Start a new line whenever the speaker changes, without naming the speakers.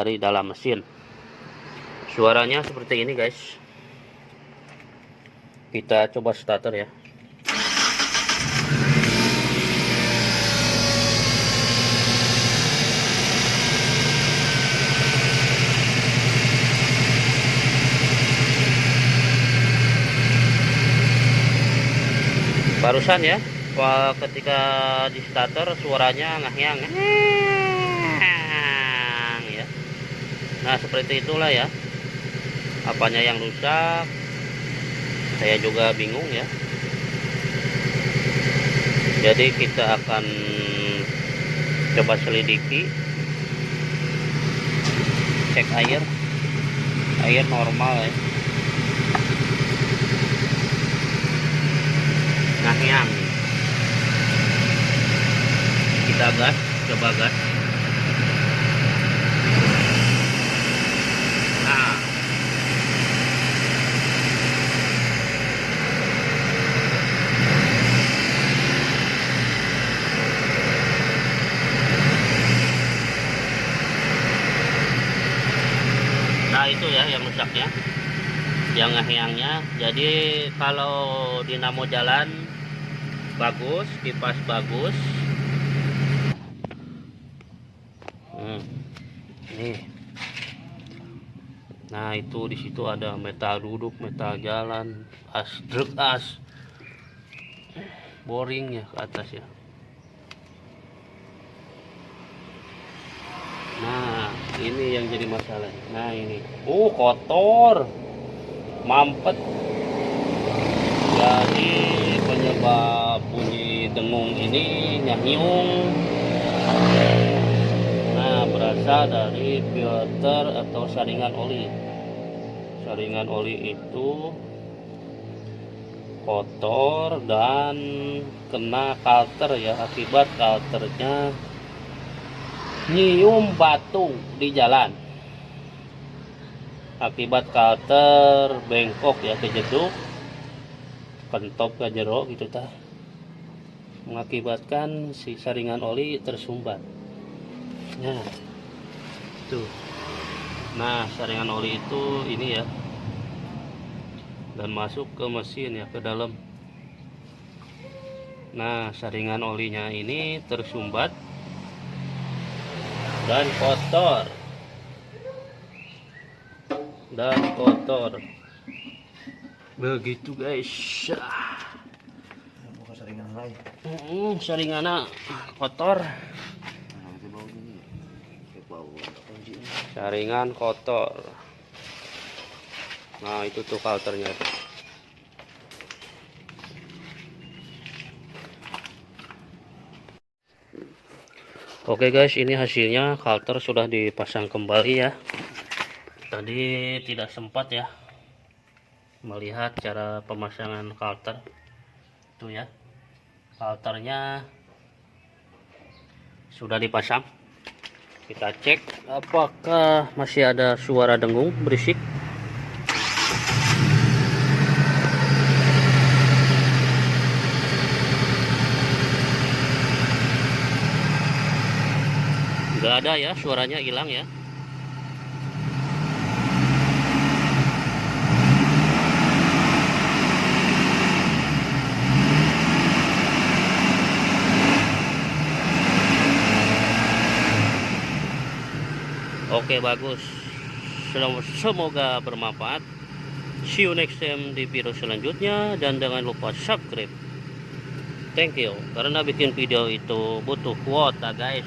dari dalam mesin. Suaranya seperti ini guys. Kita coba starter ya. Barusan ya, ketika di starter suaranya ngahyang ya. Nah seperti itulah ya, apanya yang rusak saya juga bingung ya. Jadi kita akan coba selidiki, cek air normal ya. Ngahyang, kita gas, coba gas. Nah itu ya yang rusaknya, yang ngahyangnya. Jadi kalau dinamo jalan bagus, kipas bagus. Nih. Nah itu di situ ada metal duduk, metal jalan, as, boring ya ke atas ya. Nah ini yang jadi masalah. Nah ini, kotor, mampet. Jadi penyebab bunyi dengung ini nyanyung. Nah berasal dari filter atau saringan oli. Saringan oli itu kotor dan kena kalter ya, akibat kalternya nyium batu di jalan. Akibat kalter bengkok ya, kejeduk, pentop ke jero gitu tah, mengakibatkan si saringan oli tersumbat. Nah tuh, nah saringan oli itu ini ya, dan masuk ke mesin ya, ke dalam. Nah saringan olinya ini tersumbat dan kotor begitu guys. Saringannya kotor, saringan kotor. Nah itu tuh kalternya. Oke guys, ini hasilnya. Kalter sudah dipasang kembali ya. Tadi tidak sempat ya melihat cara pemasangan kalter. Itu ya, kalternya sudah dipasang. Kita cek apakah masih ada suara dengung berisik. Nggak ada ya, suaranya hilang ya. Oke bagus, semoga bermanfaat. See you next time di video selanjutnya, dan jangan lupa subscribe. Thank you, karena bikin video itu butuh kuota guys.